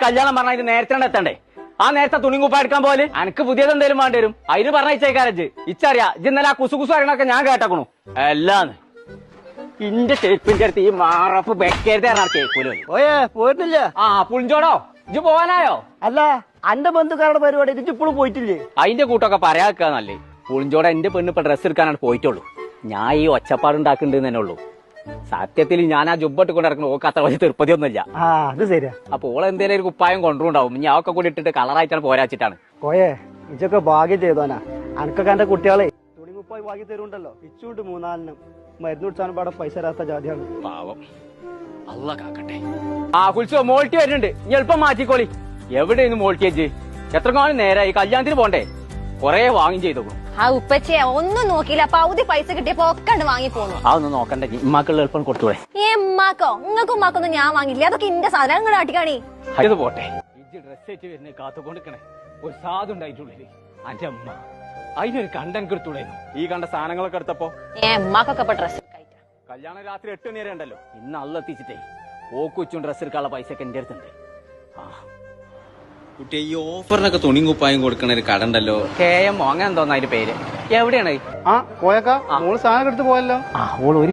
കല്യാണം പറഞ്ഞാൽ നേരത്തെ എത്തണ്ടേ? ആ നേരത്തെ തുണിങ്കുപ്പ എടുക്കാൻ പോലെ എനിക്ക് പുതിയത് എന്തേലും വേണ്ടി വരും. അതിന് പറഞ്ഞേക്കാരജ് ഇച്ചറിയാ ഇജ് ഇന്നലെ ആ കുസുകുസു അറിയണൊക്കെ ഞാൻ കേട്ടക്കണു എല്ലാന്ന്. ഇന്റെ ചെരുപ്പിന്റെ അടുത്ത് ഈ മാറപ്പ് വെക്കരുത് കേൾക്കൂലോ. ഓയേ പോയിരുന്നില്ല. ആ പുളിഞ്ചോടോ ഇജ് പോവാനായോ? അല്ല അന്റെ ബന്ധുക്കാരുടെ പരിപാടി ഇജ്ജ് ഇപ്പോഴും പോയിട്ടില്ലേ? അതിന്റെ കൂട്ടൊക്കെ പറയാക്കുക നല്ലേ. പുളിഞ്ചോടെ എന്റെ പെണ്ണ് ഇപ്പൊ ഡ്രസ്സ് എടുക്കാനാണ് പോയിട്ടുള്ളൂ. ഞാൻ ഈ ഒച്ചപ്പാടുണ്ടാക്കുന്നുണ്ട് തന്നെ ഉള്ളൂ. സത്യത്തിൽ ഞാൻ ആ ജുബിട്ട് കൊണ്ട് ഇറക്കണം. ഓക്ക് അത്ര വലിയ തിരുപ്പതിയൊന്നുമില്ല. അത് ശരിയാ. അപ്പൊ ഓളെ എന്തേലും ഒരു കുപ്പായം കൊണ്ടുണ്ടാവും. ഞാൻ ഒക്കെ കൂടി ഇട്ടിട്ട് കളറായിട്ടാണ് പോരാച്ചിട്ടാണ്. കോയെ ഇജൊക്കെ ഭാഗ്യം ചെയ്തോനാ. അനക്കൊക്കെ എന്റെ കുട്ടികളെ തുണി കുപ്പായി ഭാഗ്യം തരുണ്ടല്ലോ. ഇച്ചുണ്ട് 3-4 മരുന്ന് കുടിച്ചാലും പാടെ പൈസ തരാത്ത ജാതിയാണ്. പാവം അല്ല കാക്കട്ടെ. ആ കുളിച്ചോ മോൾട്ടി വരുന്നുണ്ട്. ഇനി എളുപ്പം മാറ്റിക്കോളി. എവിടെയാണ് മോൾട്ടിയജ്? എത്ര കാലം നേരായി കല്യാണത്തിന് പോണ്ടേ? കൊറേ വാങ്ങി ചെയ്തോ. ആ ഉപ്പച്ചേ ഒന്നും നോക്കിയില്ല. പകുതി പൈസ കിട്ടിയപ്പോ ഒക്കെ വാങ്ങി പോന്നു. അതൊന്നും നോക്കണ്ട. ഉമ്മാക്കുള്ള എളുപ്പം കൊടുത്തൂടെ? ഉമ്മാക്കോ നിങ്ങൾക്കും ഉമ്മാക്കൊന്നും ഞാൻ വാങ്ങില്ല. അതൊക്കെ ഇന്റെ സാധനം നിങ്ങൾ ആട്ടിക്കാണി. ഇത് പോട്ടെ. ഡ്രസ് വെച്ച് വരുന്നേ കാത്തുകൊണ്ടിരിക്കണേ. ഒരു സാധു ഉണ്ടായിട്ടുള്ളില്ലേ അന്റെ അമ്മ. അതിനൊരു കണ്ടന്റ് എടുത്തുള്ളേന്നു. ഈ കണ്ട സാധനങ്ങളൊക്കെ എടുത്തപ്പോ ഉമ്മാക്കൊക്കെ ഇപ്പൊ ഡ്രസ് കല്യാണം രാത്രി 8 നേരം ഉണ്ടല്ലോ. ഇന്ന് അള്ളെത്തിച്ചിട്ടേ ഓക്കുച്ചും ഡ്രസ് എടുക്കാനുള്ള പൈസ ഒക്കെ എന്റെ അടുത്തുണ്ട്. കുട്ടി ഈ ഓഫറിനൊക്കെ തുണിയും കുപ്പായും കൊടുക്കണ ഒരു കട ഉണ്ടല്ലോ. KM അങ്ങനെ എന്തോന്നാ അതിന്റെ പേര്. എവിടെയാണ്? കോയക്ക മോള് സാധനം എടുത്ത് പോയല്ലോ. ഓള്